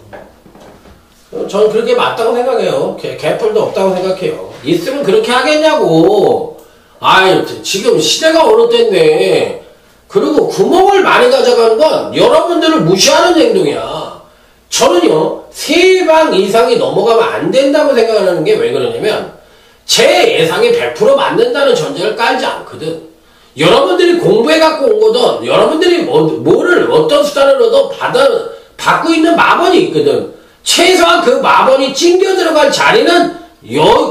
저는 그렇게 맞다고 생각해요. 개뿔도 없다고 생각해요. 있으면 그렇게 하겠냐고. 아이, 지금 시대가 어느 때인데, 그리고 구멍을 많이 가져가는 건 여러분들을 무시하는 행동이야. 저는요, 3방 이상이 넘어가면 안 된다고 생각하는 게 왜 그러냐면, 제 예상이 100% 맞는다는 전제를 깔지 않거든. 여러분들이 공부해갖고 온 거든, 여러분들이 뭐를, 어떤 수단을 얻어 받고 있는 마번이 있거든. 최소한 그 마번이 찡겨 들어갈 자리는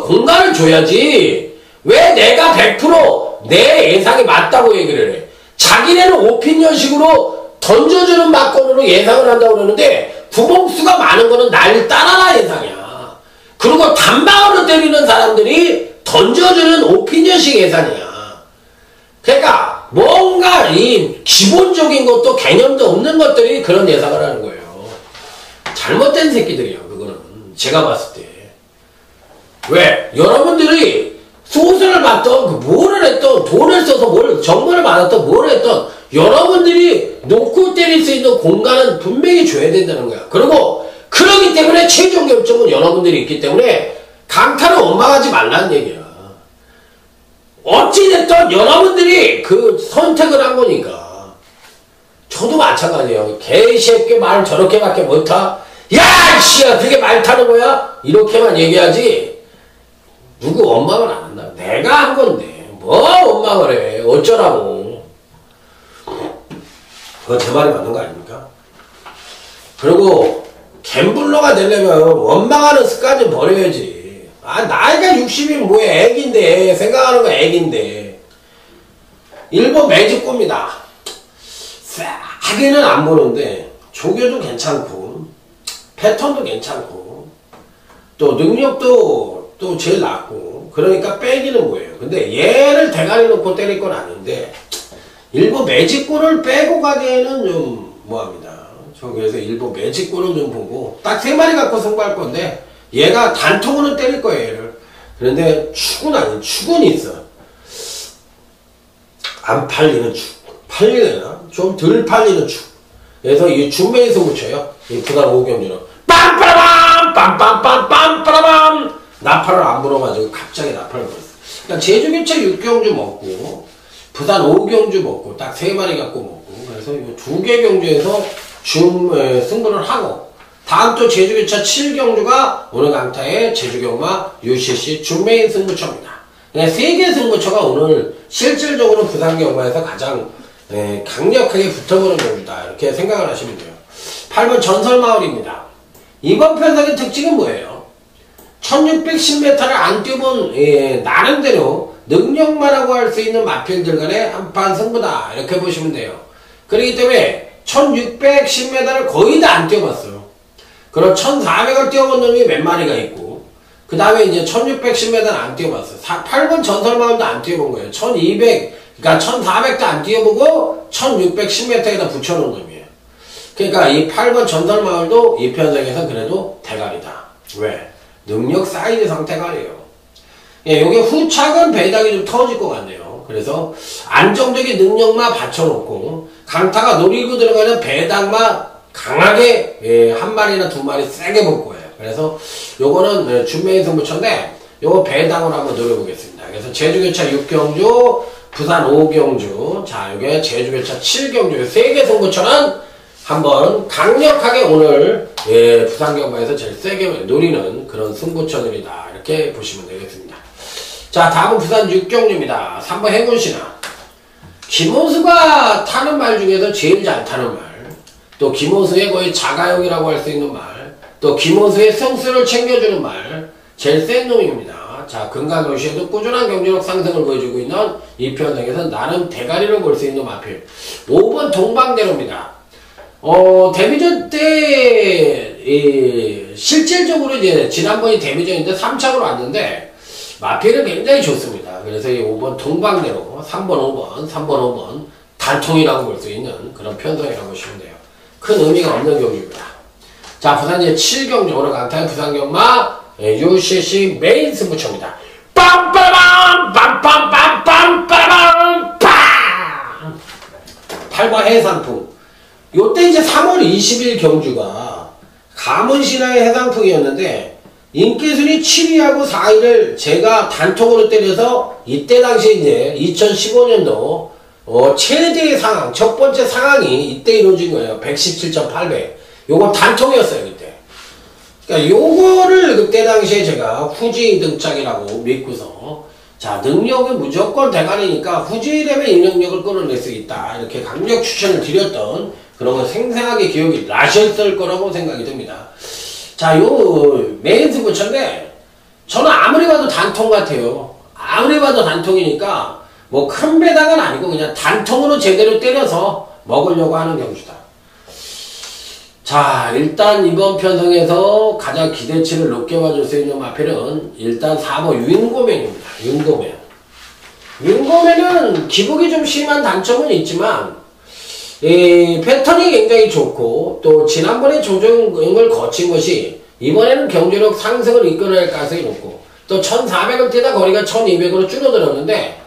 공간을 줘야지. 왜 내가 100% 내 예상이 맞다고 얘기를 해. 자기네는 오피니언식으로 던져주는 막건으로 예상을 한다고 그러는데 구멍수가 많은 거는 날 따라라 예상이야. 그리고 단방으로 때리는 사람들이 던져주는 오피니언식 예상이야. 그러니까 뭔가 이 기본적인 것도 개념도 없는 것들이 그런 예상을 하는 거예요. 잘못된 새끼들이야, 그거는. 제가 봤을 때. 왜? 여러분들이 소설을 봤던, 뭐를 했던, 돈을 써서 정보를 받았던, 뭐를 했던, 여러분들이 놓고 때릴 수 있는 공간은 분명히 줘야 된다는 거야. 그리고, 그러기 때문에 최종 결정은 여러분들이 있기 때문에, 강타를 원망하지 말라는 얘기야. 어찌됐든 여러분들이 그 선택을 한 거니까. 저도 마찬가지예요. 개새끼 말 저렇게밖에 못하? 야, 씨야, 그게 말 타는 거야? 이렇게만 얘기하지. 누구 원망을 안 한다. 내가 한 건데. 뭐 원망을 해. 어쩌라고. 그거 제 말이 맞는 거 아닙니까? 그리고, 갬블러가 되려면 원망하는 습관 좀 버려야지. 아, 나이가 60이면 뭐야. 애기인데. 생각하는 거 애기인데. 일본 매직고입니다. 싸게는 안 보는데, 조교도 괜찮고, 패턴도 괜찮고 또 능력도 또 제일 낮고 그러니까 빼기는 뭐예요. 근데 얘를 대가리 놓고 때릴 건 아닌데 일본 매직골을 빼고 가기에는 좀 뭐합니다. 저 그래서 일본 매직골을 좀 보고 딱 3마리 갖고 승부할 건데 얘가 단통으로 때릴 거예요. 얘를. 그런데 축은 아닌 축은 있어. 안 팔리는 축. 팔리려나? 좀 덜 팔리는 축. 그래서 이 중매에서 붙여요. 이 부산 5경주는 빰빠라밤 빰빰빰빰빠라밤 나팔을 안 불어가지고 갑자기 나팔을 불었어. 그러니까 제주교차 6경주 먹고 부산 5경주 먹고 딱 3마리 갖고 먹고 그래서 이 2개 경주에서 승부를 하고 다음 또 제주교차 7경주가 오늘 강타의 제주경마 UCC 준메인 승부처입니다. 그러니까 3개 승부처가 오늘 실질적으로 부산 경마에서 가장 강력하게 붙어보는 경주다. 이렇게 생각을 하시면 돼요. 8번 전설마을입니다. 이번 편성의 특징은 뭐예요? 1610m를 안 뛰어본 나름대로 능력마라고 할 수 있는 마필들 간의 한판 승부다. 이렇게 보시면 돼요. 그렇기 때문에 1610m를 거의 다 안 뛰어봤어요. 그럼 1400을 뛰어본 놈이 몇 마리가 있고 그 다음에 이제 1610m는 안 뛰어봤어요. 8번 전설마을도 안 뛰어본 거예요. 1200 그러니까 1400도 안 뛰어보고 1610m에다 붙여놓은 놈이에요. 그러니까 이 8번 전설마을도 이 편성에서 그래도 대가리다. 왜? 능력 사이즈상 대가리예요. 예, 요게 후착은 배당이 좀 터질 것 같네요. 그래서 안정적인 능력만 받쳐놓고 강타가 노리고 들어가는 배당만 강하게 한 마리나 2마리 세게 볼 거예요. 그래서 요거는 준매인 승부처인데 요거 배당으로 한번 노려보겠습니다. 그래서 제주교차 6경주 부산 5경주, 자, 요게 제주교차 7경주, 3개 승부처는 한번 강력하게 오늘, 부산 경마에서 제일 세게 노리는 그런 승부처들이다. 이렇게 보시면 되겠습니다. 자, 다음은 부산 6경주입니다. 3번 행운신화. 김호수가 타는 말 중에서 제일 잘 타는 말, 또 김호수의 거의 자가용이라고 할 수 있는 말, 또 김호수의 승수를 챙겨주는 말, 제일 센 놈입니다. 자, 금강경시에도 꾸준한 경제력 상승을 보여주고 있는 이 편성에서 나름 대가리를 볼 수 있는 마필 5번 동방대로입니다. 데뷔전 때 실질적으로 이제 지난번이 데뷔전인데 3착으로 왔는데 마필은 굉장히 좋습니다. 그래서 이 5번 동방대로 3번 5번 단통이라고 볼 수 있는 그런 편성이라고 보시면 돼요. 큰 의미가 없는 경주입니다. 자, 부산 이제 7경주 오늘 강타의 부산경마 UCC 메인 승부처입니다. 빰빠밤 빰빰빰빰 빠밤 빰 8번 해상풍. 요때 이제 3월 20일 경주가 가문신화의 해상풍이었는데 인기순위 7위하고 4위를 제가 단통으로 때려서 이때 당시에 이제 2015년도 최대의 상황, 첫 번째 상황이 이때 이루어진 거예요. 117.8배. 요거 단통이었어요, 그때. 그러니까 요거를 그때 당시에 제가 후지 등짝이라고 믿고서 자, 능력은 무조건 대가리니까 후지되면 이 능력을 끌어낼 수 있다. 이렇게 강력 추천을 드렸던 그런 거 생생하게 기억이 나셨을 거라고 생각이 듭니다. 자, 요 메인스 부처인데 저는 아무리 봐도 단통 같아요. 아무리 봐도 단통이니까 뭐 큰 배당은 아니고 그냥 단통으로 제대로 때려서 먹으려고 하는 경주다. 자, 일단 이번 편성에서 가장 기대치를 높게 봐줄 수 있는 마필은 일단 4번 윤고맨입니다. 윤고맨. 윤고맨은 기복이 좀 심한 단점은 있지만 패턴이 굉장히 좋고 또 지난번에 조정을 거친 것이 이번에는 경제력 상승을 이끌어낼 가능성이 높고 또 1400을 뛰다 거리가 1200으로 줄어들었는데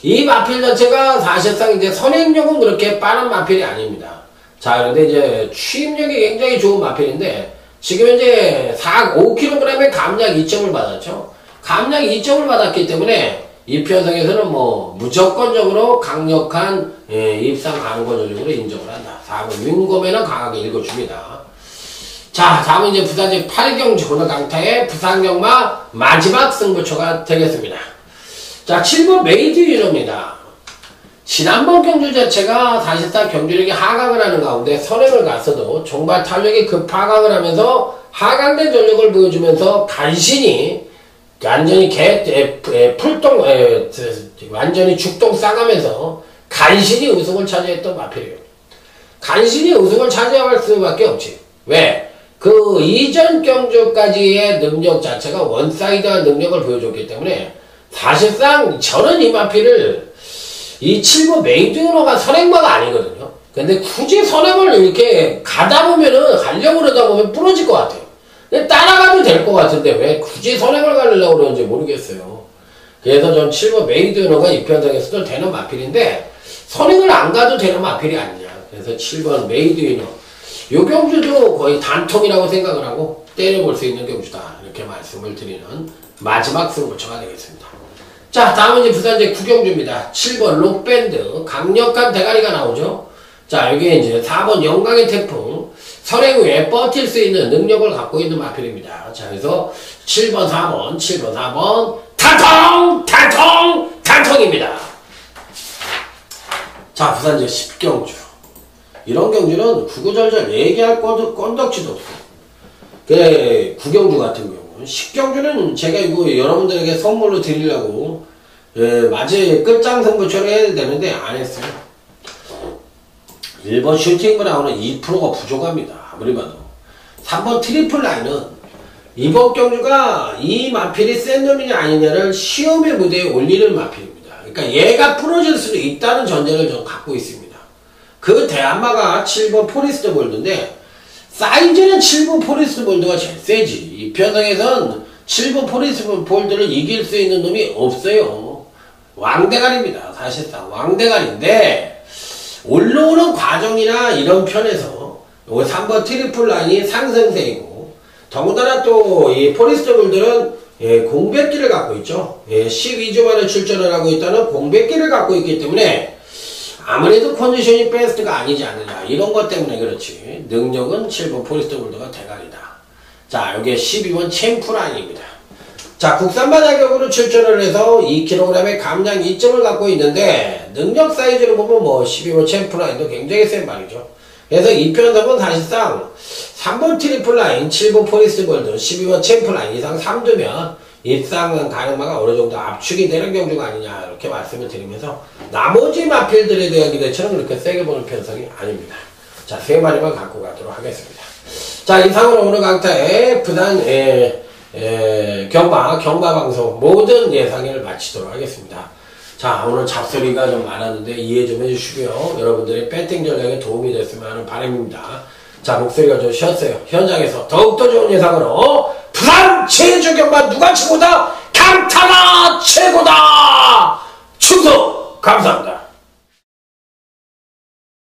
이 마필 자체가 사실상 이제 선행력은 그렇게 빠른 마필이 아닙니다. 자, 그런데 이제 취입력이 굉장히 좋은 마필인데 지금 현재 5kg의 감량 2점을 받았죠. 감량 2점을 받았기 때문에 이 편성에서는 뭐 무조건적으로 강력한 입상 강권 전력으로 인정을 한다. 4번 윤고맨은 강하게 읽어줍니다. 자, 다음은 이제 부산제 8경주 오늘 강타의 부산경마 마지막 승부처가 되겠습니다. 자, 7번 메이드 유노입니다. 지난번 경주 자체가 사실상 경주력이 하강을 하는 가운데 선행을 갔어도 종발 탄력이 급하강을 하면서 하강된 전력을 보여주면서 간신히 완전히 완전히 죽동 싸가면서 간신히 우승을 차지했던 마필이에요. 간신히 우승을 차지할 수밖에 없지. 왜? 그 이전 경주까지의 능력 자체가 원사이드한 능력을 보여줬기 때문에 사실상 저는 이 마필을 이 7번 메이드너가 선행마가 아니거든요. 근데 굳이 선행을 이렇게 가다 보면은 가려고 그러다 보면 부러질 것 같아요. 근데 따라가도 될 것 같은데 왜 굳이 선행을 가려고 그러는지 모르겠어요. 그래서 전 7번 메이드너가 이 편성에서도 되는 마필인데 선행을 안 가도 되는 마필이 아니냐. 그래서 7번 메이드너 요 경주도 거의 단통이라고 생각을 하고 때려볼 수 있는 경주다. 이렇게 말씀을 드리는 마지막 승부처가 되겠습니다. 자, 다음은 이제 부산제 9경주입니다. 7번 록밴드 강력한 대가리가 나오죠. 자, 여기에 이제 4번 영광의 태풍 선행 후에 버틸 수 있는 능력을 갖고 있는 마필입니다. 자, 그래서 7번 4번 단통입니다. 자, 부산제 10경주 이런 경주는 구구절절 얘기할 건덕지도 없어. 그 9경주 같은 경우 10경주는 제가 이거 여러분들에게 선물로 드리려고 마지 끝장 승부처럼 해야 되는데 안 했어요. 1번 슈팅 브라운은 2%가 부족합니다. 아무리 봐도. 3번 트리플 라인은 이번 경주가 이 마필이 센 놈이냐 아니냐를 시험의 무대에 올리는 마필입니다. 그러니까 얘가 부러질 수도 있다는 전제를 좀 갖고 있습니다. 그 대안마가 7번 포리스트 볼드인데 사이즈는 7번 포리스트 볼드가 제일 세지. 이 편성에선 7번 포리스트 볼드를 이길 수 있는 놈이 없어요. 왕대가리입니다. 사실상 왕대가리인데 올라오는 과정이나 이런 편에서 3번 트리플 라인이 상승세이고 더군다나 또 이 포리스트 볼드는 공백기를 갖고 있죠. 12주 만에 출전을 하고 있다는 공백기를 갖고 있기 때문에 아무래도 컨디션이 베스트가 아니지 않느냐 이런 것 때문에 그렇지 능력은 7번 포리스트 볼드가 대가리다. 자, 여기에 12번 챔프라인입니다. 자, 국산바 자격으로 출전을 해서 2kg의 감량 2점을 갖고 있는데 능력 사이즈로 보면 뭐 12번 챔프라인도 굉장히 센 말이죠. 그래서 이 편성은 사실상 3번 트리플 라인, 7번 포리스트 볼드, 12번 챔프라인 이상 3두면 입상 가능마가 어느 정도 압축이 되는 경주가 아니냐 이렇게 말씀을 드리면서 나머지 마필들에 대한 기대처럼 그렇게 세게 보는 편성이 아닙니다. 자, 3마리만 갖고 가도록 하겠습니다. 자, 이상으로 오늘 강타의 부산 경마방송 모든 예상을 마치도록 하겠습니다. 자, 오늘 잡소리가 좀 많았는데 이해 좀 해주시고요. 여러분들의 배팅 전략에 도움이 됐으면 하는 바람입니다. 자, 목소리가 좀 쉬었어요. 현장에서 더욱더 좋은 예상으로 부산 제주경마 누가 최고다? 강타가 최고다! 충성! 감사합니다.